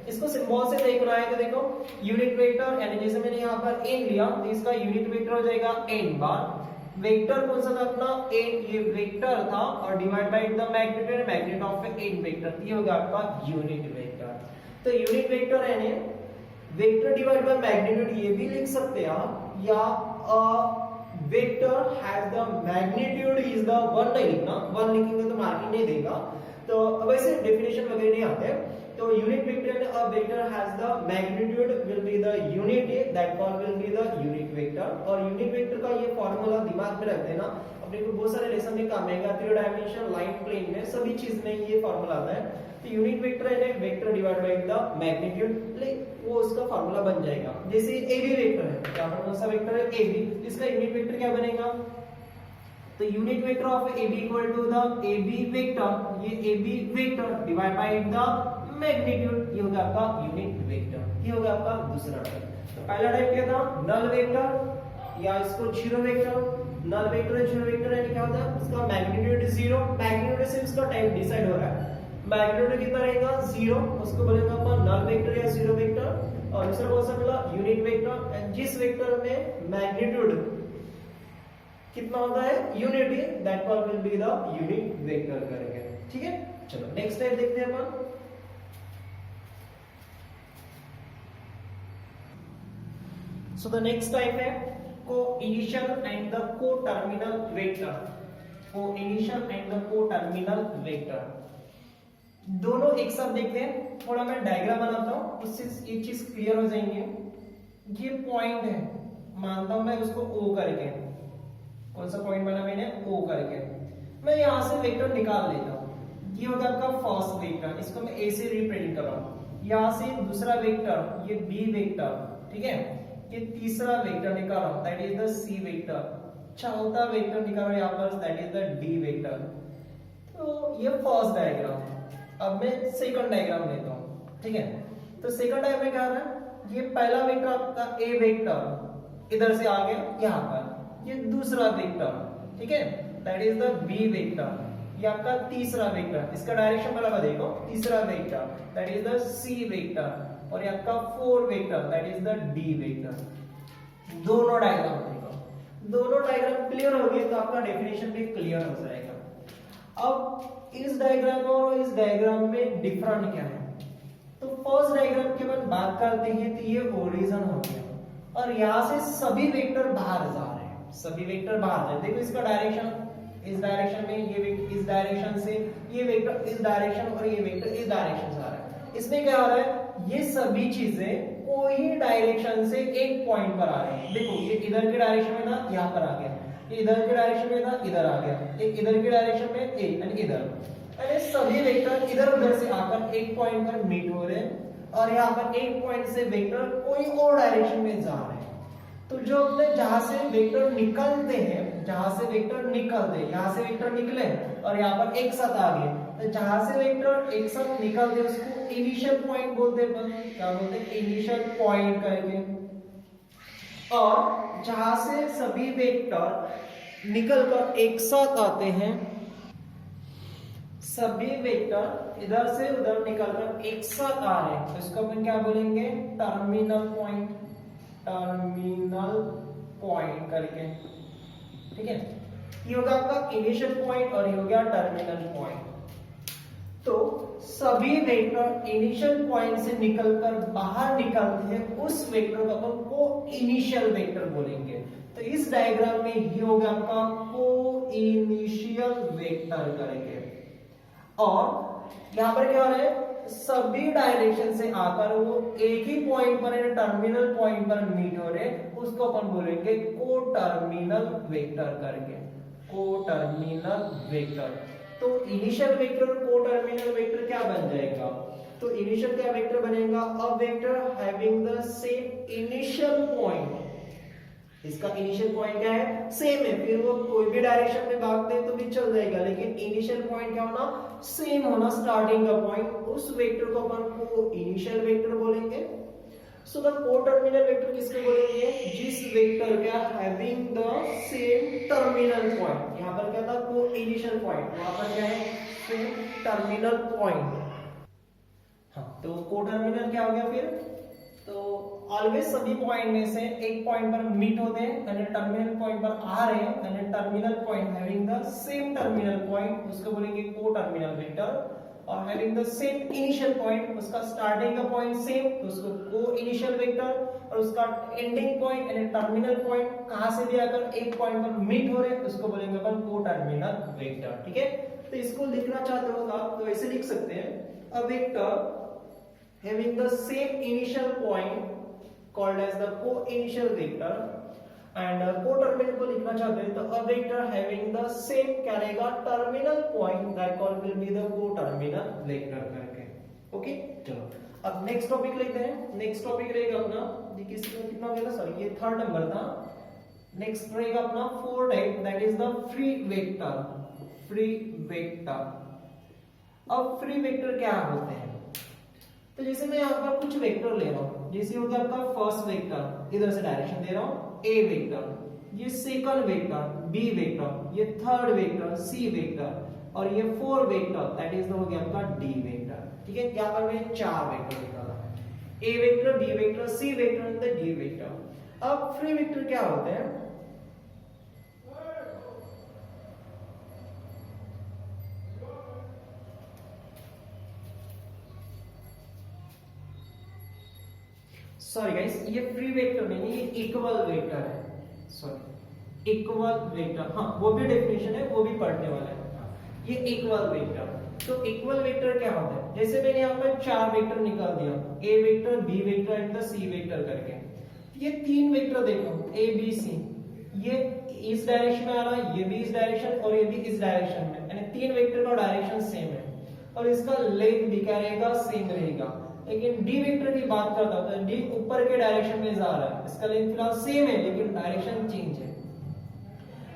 इसको सिंबल से देखना है, तो देखो यूनिट वेक्टर यानी जैसे मैंने यहाँ पर n लिया, तो इसका यूनिट वेक्टर हो जाएगा n बार। वेक्टर कौन सा था अपना n, ये वेक्टर था, और divide by the magnitude, magnitude of n vector, ये हो गया आपका यूनिट वेक्टर। तो यूनिट वेक्टर यानी वेक्टर डिवाइड बाय मैग्नीट्यूड ये भी लिख सकते हैं आप, या vector has the magnitude is the one नहीं लिखना, वन लिखेंगे तो मार्किंग नहीं देगा, तो अब ऐसे डेफिनेशन वगैरह नहीं आते। तो unit vector and a vector has the magnitude will be the unit, that call will be the unit vector. और यूनिट वेक्टर का ये फार्मूला दिमाग में रख देना, अपने को बहुत सारे लेसन में काम आएगा, 3 डायमेंशन, लाइन, प्लेन में सभी चीज में ये फार्मूला आता है। तो unit vector and vector divide by the magnitude, वो उसका फार्मूला बन जाएगा। जैसे AB वेक्टर है, यहाँ पर कौन सा वेक्टर है AB, इसका यूनिट वेक्टर क्या बनेगा, तो unit vector of AB equal to the AB vector, ये AB vector divide by the magnitude, ये होगा आपका यूनिट वेक्टर, ये होगा आपका दूसरा टाइप। तो पहला टाइप क्या था, नल वेक्टर या इसको जीरो वेक्टर। नल वेक्टर और जीरो वेक्टर यानी क्या होता है, उसका मैग्नीट्यूड 0, मैग्नीट्यूड से उसका टाइप डिसाइड हो रहा है, मैग्नीट्यूड कितना रहेगा 0, उसको बोलेंगे अपन नल वेक्टर या जीरो वेक्टर। और दूसरा कौन सा मिला, यूनिट वेक्टर, जिस वेक्टर में मैग्नीट्यूड कितना होता है unity, that call will be the unit vector करेंगे। ठीक है, चलो नेक्स्ट टाइप देखते हैं अपन। सो द नेक्स्ट टाइप है co-initial and the co-terminal vector. Co-initial and the co-terminal vector दोनों एक साथ देखते हैं। थोड़ा मैं डायग्राम बनाता हूं, उससे एक चीज क्लियर हो जाएंगे। ये पॉइंट है, मानता हूं मैं उसको O करके, कौन सा पॉइंट बना मैंने O करके, मैं यहां से वेक्टर निकाल लेता हूं। ये होगा आपका फर्स्ट वेक्टर, इसको मैं A से रिप्रेजेंट कर रहा हूं। यहां से दूसरा वेक्टर ये B वेक्टर, ठीक है, ये तीसरा वेक्टर निकाल रहा हूं, that is the C vector. चौथा वेक्टर निकाल रहा हूं यहां पर, that is the D vector. तो ये फर्स्ट डायग्राम। अब मैं सेकंड डायग्राम लेता हूं, ठीक है। तो सेकंड डायग्राम में क्या है, ये पहला वेक्टर आपका A वेक्टर इधर से आ गया यहां पर, ये दूसरा वेक्टर, ठीक है, that is the B vector. ये आपका तीसरा वेक्टर, इसका डायरेक्शन बराबर देखो, तीसरा vector that is the C vector. और ये आपका 4 vector that is the D vector. दोनों डायग्राम देखो, दोनों डायग्राम क्लियर हो गए तो आपका डेफिनेशन भी क्लियर हो जाएगा। अब इस डायग्राम और इस डायग्राम में डिफरेंट क्या है, तो फर्स्ट डायग्राम की अपन बात करते हैं तो ये ओरिजिन हो गया, और यहां से सभी वेक्टर बाहर जा रहे हैं, सभी वेक्टर बाहर जा रहे हैं। देखो इसका डायरेक्शन इस डायरेक्शन में, ये वेक्टर इस डायरेक्शन से, ये वेक्टर इस डायरेक्शन और ये वेक्टर इस डायरेक्शन से आ रहा है। इसमें क्या हो रहा है, ये सभी चीजें कोई डायरेक्शन से एक पॉइंट पर आ रही है। देखो ये इधर के डायरेक्शन में था, यहाँ पर आ गया, ये इधर के डायरेक्शन में था, इधर आ गया, एक इधर के डायरेक्शन में एक एंड इधर, अरे सभी वेक्टर इधर उधर से आकर एक पॉइंट पर मीट हो रहे हैं, और यहाँ पर एक पॉइंट से वेक्टर कोई और डायरेक्शन में जा रहे हैं। तो जो अपने जहां से वेक्टर निकलते हैं, जहां से वेक्टर निकलते हैं, यहाँ से वेक्टर निकले और यहाँ पर एक साथ आ गए, तो जहां से वेक्टर एक साथ निकलते हैं उसको इनिशियल पॉइंट बोलते हैं। क्या बोलते हैं, इनिशियल पॉइंट करके। और जहां से सभी वेक्टर निकलकर एक साथ आते हैं, सभी वेक्टर इधर से उधर निकलकर एक साथ आ रहे हैं, तो इसको अपन क्या बोलेंगे, टर्मिनल पॉइंट, टर्मिनल पॉइंट करके, ठीक है। ये होगा आपका इनिशियल पॉइंट और ये हो गया टर्मिनल पॉइंट। तो सभी वेक्टर इनिशियल पॉइंट से निकलकर बाहर निकलते हैं, उस वेक्टर को अपन को इनिशियल वेक्टर बोलेंगे। तो इस डायग्राम में ये होगा आपका को इनिशियल वेक्टर करेंगे। और यहां पर क्या हो रहा है, सभी डायरेक्शन से आकर वो एक ही पॉइंट पर, टर्मिनल पॉइंट पर मीट हो रहे, उसको अपन बोलेंगे को टर्मिनल वेक्टर करके, को टर्मिनल वेक्टर। तो इनिशियल वेक्टर और को टर्मिनल वेक्टर क्या बन जाएगा, तो इनिशियल क्या वेक्टर बनेगा, a vector having the same initial point. इसका इनिशियल पॉइंट क्या है, सेम है, फिर वो कोई भी डायरेक्शन में भागते हैं तो भी चल जाएगा, लेकिन इनिशियल पॉइंट क्या होना, सेम होना, स्टार्टिंग का पॉइंट। उस वेक्टर को अपन को इनिशियल वेक्टर बोलेंगे। सो द को टर्मिनल वेक्टर किसको बोलेंगे, जिस वेक्टर का having the same terminal point. यहां पर क्या था, को इनिशियल पॉइंट, वहां पर क्या है, सेम टर्मिनल पॉइंट। हाँ, तो को टर्मिनल क्या हो गया फिर, तो ऑलवेज सभी पॉइंट में से एक पॉइंट पर मीट होते हैं, यानी टर्मिनल पॉइंट पर आ रहे हैं, यानी terminal point having the same terminal point, उसको बोलेंगे को टर्मिनल वेक्टर। और having the same initial point, उसका स्टार्टिंग का पॉइंट सेम तो उसको को इनिशियल वेक्टर, और उसका एंडिंग पॉइंट यानी टर्मिनल पॉइंट कहां से भी अगर एक पॉइंट पर मीट हो रहे हैं उसको बोलेंगे अपन को टर्मिनल वेक्टर। ठीक है, तो इसको लिखना चाहते हो आप तो ऐसे लिख सकते हैं, a vector having the same initial point called as the co-initial vector and co-terminal को लिखना चाहते हैं तो a vector having the same क्या रहेगा terminal point that called will be the co-terminal vector करके। ओके चलो अब नेक्स्ट टॉपिक लेते हैं। नेक्स्ट टॉपिक रहेगा अपना, ये कितना हो गया था, सॉरी ये थर्ड नंबर था। नेक्स्ट रहेगा अपना four type, that is the free vector. Free vector, अब फ्री वेक्टर क्या होते हैं, तो जैसे मैं यहाँ पर कुछ वेक्टर ले रहा हूँ, जैसे हो गया आपका फर्स्ट वेक्टर, इधर से डायरेक्शन दे रहा हूँ ए वेक्टर, ये सेकंड वेक्टर बी वेक्टर, ये थर्ड वेक्टर सी वेक्टर, और ये फोर वेक्टर दैट इज हो गया आपका डी वेक्टर। ठीक है, यहाँ पर मैं चार वेक्टर निकाला, A vector B vector C vector and D vector. अब फ्री वेक्टर क्या होते हैं, सॉरी गाइस ये फ्री वेक्टर नहीं, ये इक्वल वेक्टर है, सॉरी इक्वल वेक्टर, हाँ वो भी डेफिनेशन है, वो भी पढ़ने वाला है। ये इक्वल वेक्टर, तो इक्वल वेक्टर क्या होता है, जैसे मैंने यहाँ पर चार वेक्टर निकाल दिया, A vector B vector and the C vector करके, ये तीन वेक्टर देखो ए बी सी, ये इस डायरेक्शन में आ रहा है, ये भी इस डायरेक्शन और ये भी इस डायरेक्शन में, यानी तीन वेक्टर का डायरेक्शन सेम है और इसका लेंथ भी क्या रहेगा, सेम रहेगा। लेकिन डी वेक्टर की बात करता हूं तो डी ऊपर के डायरेक्शन में जा रहा है, इसका लेंथ फिलहाल सेम है लेकिन डायरेक्शन चेंज है।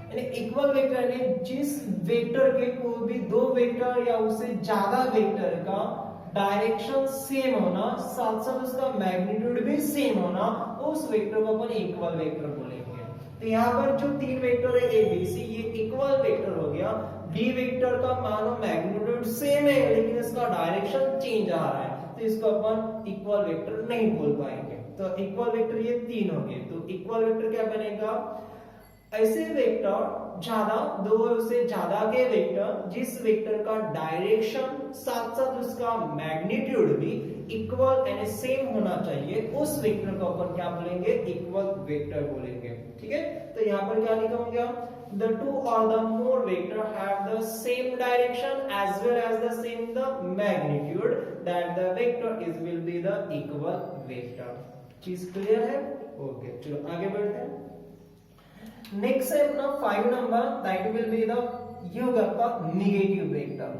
यानी इक्वल वेक्टर यानी जिस वेक्टर के कोई भी दो वेक्टर या उससे ज्यादा वेक्टर का डायरेक्शन सेम होना, साथ साथ उसका मैग्नीट्यूड भी सेम होना, उस वेक्टर को अपन इक्वल वेक्टर बोलेंगे। तो यहाँ पर जो तीन वेक्टर है ए बी सी, ये इक्वल वेक्टर हो गया। डी वेक्टर का मानो मैग्नीट्यूड सेम है लेकिन इसका डायरेक्शन चेंज आ रहा है, तो इसको अपन इक्वल वेक्टर नहीं बोल पाएंगे। तो इक्वल वेक्टर ये तीन हो गए, तो इक्वल वेक्टर क्या बनेगा, ऐसे वेक्टर ज्यादा दो से ज्यादा के वेक्टर जिस वेक्टर का डायरेक्शन साथ साथ उसका मैग्नीट्यूड भी इक्वल यानी सेम होना चाहिए, उस वेक्टर को अपन क्या बोलेंगे, इक्वल वेक्टर बोलेंगे। ठीक है, तो यहाँ पर क्या लिखा हो गया, the two or the more vector have the same direction as well as the same the magnitude, that the vector is will be the equal vector। चीज क्लियर है? ओके चलो आगे बढ़ते हैं। नेक्स्ट है अपना 5 number, that will be the ये होगा आपका नेगेटिव वेक्टर।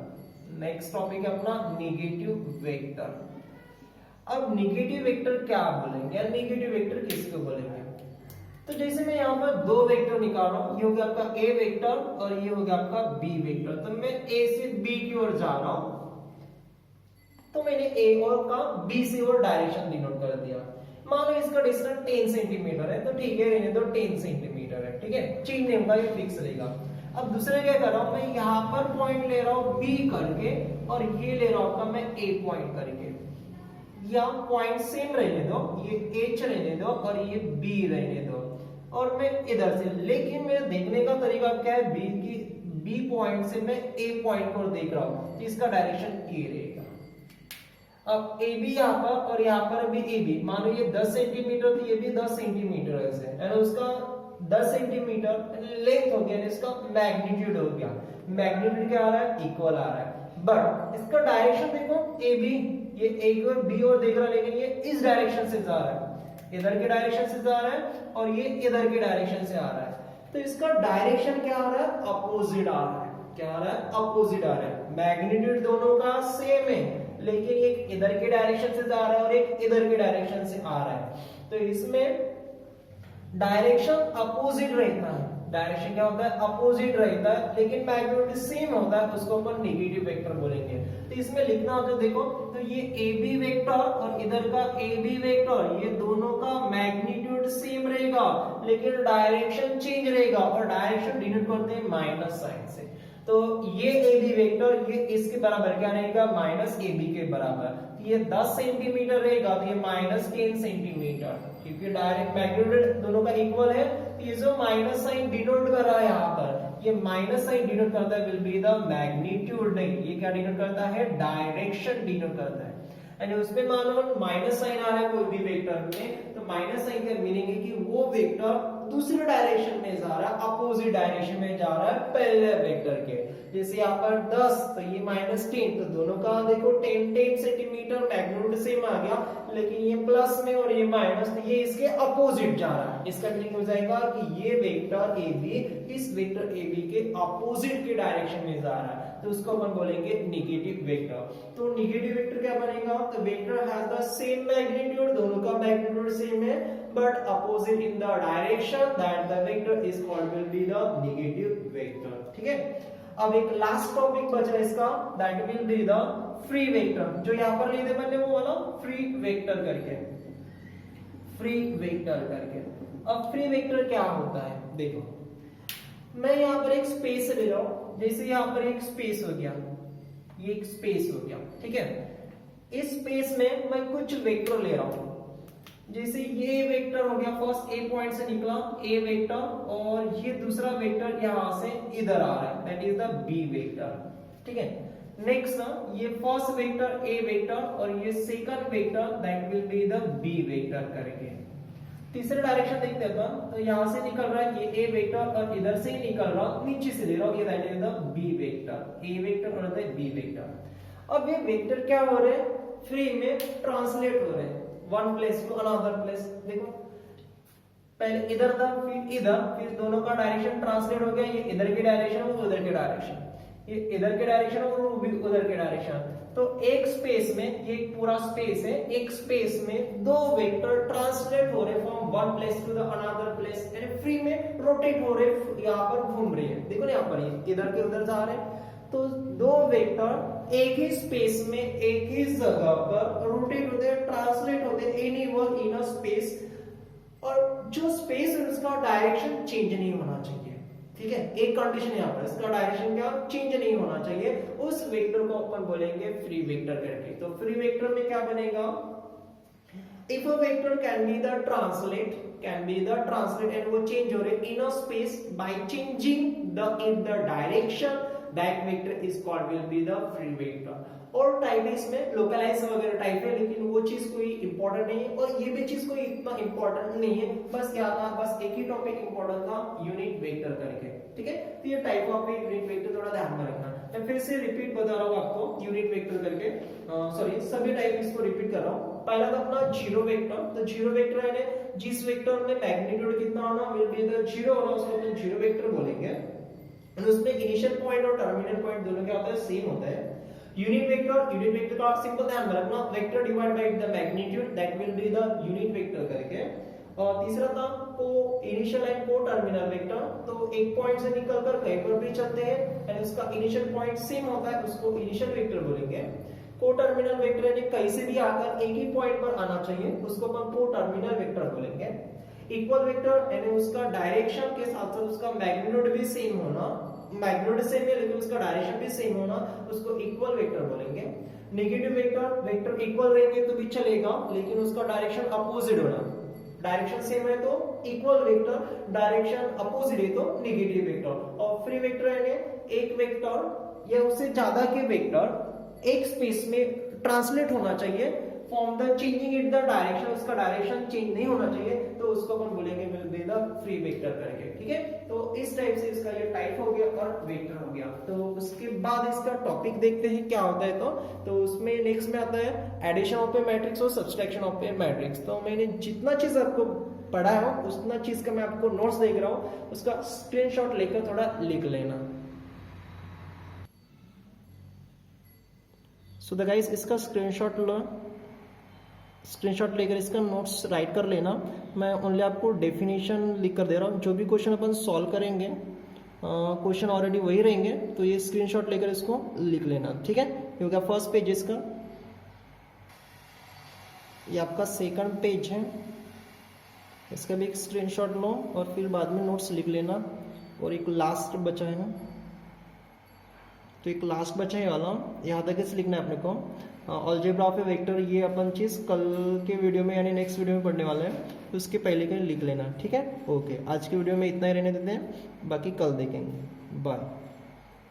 नेक्स्ट टॉपिक है अपना नेगेटिव वेक्टर। अब नेगेटिव वेक्टर क्या बोलेंगे या नेगेटिव वेक्टर किसको बोलेंगे, तो जैसे मैं यहाँ पर दो वेक्टर निकाल रहा हूँ, ये हो गया आपका ए वेक्टर और ये हो गया आपका बी वेक्टर, तो मैं ए से बी की ओर जा रहा हूँ, तो मैंने ए और का बी से ओर डायरेक्शन डिनोट कर दिया। मान लो इसका डिस्टेंस 10 सेंटीमीटर है, तो ठीक है रहने दो 10 सेंटीमीटर है, ठीक है चेंज नहीं होगा, ये फिक्स रहेगा। अब दूसरे क्या कर रहा हूँ, मैं यहाँ पर पॉइंट ले रहा हूँ बी करके और ये ले रहा हूँ मैं ए पॉइंट करके, या पॉइंट सेम रहने दो, ये एच रहने दो और ये बी रहने दो, और मैं इधर से, लेकिन मेरा देखने का तरीका क्या है, बी पॉइंट से मैं ए पॉइंट को देख रहा हूं, तो इसका डायरेक्शन ए रहेगा। अब ए बी यहाँ पर और यहाँ पर भी ए बी, मानो ये 10 सेंटीमीटर तो ये भी 10 सेंटीमीटर है, उसका 10 सेंटीमीटर लेंथ हो गया, इसका मैग्नीट्यूड हो गया। मैग्नीट्यूड क्या आ रहा है, इक्वल आ रहा है, बट इसका डायरेक्शन देखो ए बी, ये ए और बी और देख रहा है, लेकिन ये इस डायरेक्शन से जा रहा है, इधर के डायरेक्शन से जा रहा है और ये इधर के डायरेक्शन से आ रहा है, तो इसका डायरेक्शन क्या आ रहा है, अपोजिट आ रहा है। क्या आ रहा है, अपोजिट आ रहा है। मैग्नीट्यूड दोनों का सेम है लेकिन एक इधर के डायरेक्शन से जा रहा है और एक इधर के डायरेक्शन से आ रहा है, तो इसमें डायरेक्शन अपोजिट रहता है। डायरेक्शन क्या होता है, अपोजिट रहता है, लेकिन मैग्नीट्यूड सेम होता है, उसको अपन नेगेटिव वेक्टर बोलेंगे। तो इसमें लिखना होता है, देखो तो ये ए बी वेक्टर और इधर का ए बी वेक्टर, ये दोनों का मैग्नीट्यूड सेम रहेगा लेकिन डायरेक्शन चेंज रहेगा, और डायरेक्शन डिनोट करते हैं माइनस साइन से। तो ये ए बी वेक्टर ये इसके बराबर क्या रहेगा, माइनस ए बी के बराबर। ये 10 सेंटीमीटर रहेगा तो ये माइनस 10 सेंटीमीटर, क्योंकि डायरेक्ट मैग्नीट्यूड दोनों का इक्वल है, तो ये जो माइनस साइन डिनोट कर रहा है यहाँ पर, ये माइनस साइन डिनोट करता है विल बी द मैग्नीट्यूड, नहीं ये क्या डिनोट करता है, डायरेक्शन डिनोट करता है। यानी उसमें मान लो माइनस साइन आ रहा है कोई भी वेक्टर में, तो माइनस साइन का मीनिंग है कि वो वेक्टर दूसरे डायरेक्शन में जा रहा है, अपोजिट डायरेक्शन में जा रहा है पहले वेक्टर के। जैसे यहाँ पर 10 तो ये -10, तो दोनों का देखो 10 सेंटीमीटर मैग्नीट्यूड सेम आ गया, लेकिन ये प्लस में और ये माइनस, तो ये इसके अपोजिट जा रहा है। इसका मीनिंग हो जाएगा कि ये वेक्टर ए बी इस वेक्टर ए बी के अपोजिट के डायरेक्शन में जा रहा है, तो उसको अपन बोलेंगे नेगेटिव वेक्टर। तो नेगेटिव वेक्टर क्या बनेगा, तो vector has the same magnitude, दोनों का मैग्नीट्यूड सेम है, but opposite in the direction, that the vector is called will be the negative vector. ठीक है, अब एक लास्ट टॉपिक बचा है इसका, that will be the free vector. जो यहाँ पर लिखे मैंने वो वाला फ्री वेक्टर करके, फ्री वेक्टर करके। अब फ्री वेक्टर क्या होता है, देखो मैं यहाँ पर एक स्पेस ले रहा हूं, जैसे यहाँ पर एक स्पेस हो गया, ये एक स्पेस हो गया, ठीक है। इस स्पेस में मैं कुछ वेक्टर ले रहा हूं, जैसे ये वेक्टर हो गया, फर्स्ट ए पॉइंट से निकला ए वेक्टर, और ये दूसरा वेक्टर यहां से इधर आ रहा है, that is the B vector. ठीक है, नेक्स्ट ये फर्स्ट वेक्टर ए वेक्टर और ये second vector that will be the B vector करके। तीसरे डायरेक्शन देखते हैं अपन, तो यहां से निकल रहा है ये ए वेक्टर और इधर से ही निकल रहा, नीचे से ले रहा हूं, ये that is the B vector, A vector और बी वेक्टर। अब ये वेक्टर क्या हो रहे हैं, फ्री में ट्रांसलेट हो रहे हैं one place to another place. देखो पहले इधर था फिर इधर, फिर दोनों का डायरेक्शन ट्रांसलेट हो गया, ये इधर की डायरेक्शन और उधर की डायरेक्शन, ये इधर के डायरेक्शन और वो भी उधर के डायरेक्शन। तो एक स्पेस में, ये पूरा स्पेस है, एक स्पेस में दो वेक्टर ट्रांसलेट हो रहे from one place to the another place, यानी फ्री में रोटेट हो रहे, यहाँ पर घूम रहे हैं। देखो ना यहाँ पर ये इधर के उधर जा रहे हैं, तो दो वेक्टर एक ही स्पेस में एक ही जगह पर रोटेट होते हैं, ट्रांसलेट होते हैं any one in a space, और जो स्पेस है उसका डायरेक्शन चेंज नहीं होना चाहिए। ठीक है, एक कंडीशन यहाँ पर, इसका डायरेक्शन क्या चेंज नहीं होना चाहिए, उस वेक्टर को अपन बोलेंगे फ्री वेक्टर करके। तो फ्री वेक्टर में क्या बनेगा, if a vector can be the translate and वो चेंज हो रहे in a space by changing the direction, that vector is called will be the free vector। और टाइप इसमें लोकलाइज वगैरह टाइप है, लेकिन वो चीज कोई इंपॉर्टेंट नहीं है और ये भी चीज कोई इतना इंपॉर्टेंट नहीं है। बस क्या था, बस एक ही टॉपिक इंपॉर्टेंट था, यूनिट वेक्टर करके। ठीक है, तो ये टाइप ऑफ यूनिट वेक्टर थोड़ा ध्यान में रखना। मैं फिर से रिपीट बता रहा हूँ आपको यूनिट वेक्टर करके, सॉरी सभी टाइप इसको रिपीट कर रहा हूँ। पहला था अपना जीरो वेक्टर, तो जीरो वेक्टर है जिस वेक्टर में मैग्नीट्यूड कितना होना विल बी द जीरो होना, उसको अपन जीरो वेक्टर बोलेंगे। उसमें इनिशियल पॉइंट और टर्मिनल पॉइंट दोनों क्या होता है, सेम होता है। यूनिट वेक्टर का सिंपल ध्यान रखना, vector divide by the magnitude, that will be the unit vector करके। और तीसरा था को इनिशियल एंड को टर्मिनल वेक्टर, तो एक पॉइंट से निकलकर कहीं पर भी चलते हैं एंड उसका इनिशियल पॉइंट सेम होता है, उसको इनिशियल वेक्टर बोलेंगे। को टर्मिनल वेक्टर यानी कहीं से भी आकर एक ही पॉइंट पर आना चाहिए, उसको अपन को टर्मिनल वेक्टर बोलेंगे। इक्वल वेक्टर यानी उसका डायरेक्शन के साथ साथ उसका मैग्नीट्यूड भी सेम होना, मैग्नीट्यूड सेम है लेकिन उसका डायरेक्शन भी सेम होना, उसको इक्वल वेक्टर बोलेंगे। नेगेटिव वेक्टर, वेक्टर इक्वल रहेंगे तो भी चलेगा लेकिन उसका डायरेक्शन अपोजिट होना, डायरेक्शन सेम है तो इक्वल वेक्टर, डायरेक्शन अपोजिट है तो नेगेटिव वेक्टर। और फ्री वेक्टर यानी एक वेक्टर या उससे ज्यादा के वेक्टर एक स्पेस में ट्रांसलेट होना चाहिए from the changing it the direction, उसका डायरेक्शन चेंज नहीं होना चाहिए, तो उसको अपन बोलेंगे will be the free vector करके। ठीक है, तो इस टाइप से इसका ये टाइप हो गया और वेक्टर हो गया। तो उसके बाद इसका टॉपिक देखते हैं क्या होता है। तो उसमें नेक्स्ट में आता है एडिशन ऑफ ए मैट्रिक्स और सब्सट्रैक्शन ऑफ ए मैट्रिक्स। तो मैंने जितना चीज आपको पढ़ा है उतना चीज का मैं आपको नोट्स देख रहा हूँ, उसका स्क्रीनशॉट लेकर थोड़ा लिख लेना। सो द गाइस इसका स्क्रीनशॉट लेकर इसका नोट्स राइट कर लेना। मैं ओनली आपको डेफिनेशन लिख कर दे रहा हूँ, जो भी क्वेश्चन अपन सॉल्व करेंगे क्वेश्चन ऑलरेडी वही रहेंगे, तो ये स्क्रीनशॉट लेकर इसको लिख लेना। ठीक है, ये हो गया फर्स्ट पेज इसका, ये आपका सेकंड पेज है, इसका भी एक स्क्रीनशॉट लो और फिर बाद में नोट्स लिख लेना। और एक लास्ट बचा है ना, तो एक लास्ट बचा है वाला, यहाँ तक इसे लिखना है अपने को। अलजेब्रा ऑफ ए वेक्टर, ये अपन चीज कल के वीडियो में यानी नेक्स्ट वीडियो में पढ़ने वाले हैं, तो उसके पहले के लिख लेना। ठीक है, ओके, आज के वीडियो में इतना ही रहने देते हैं, बाकी कल देखेंगे। बाय।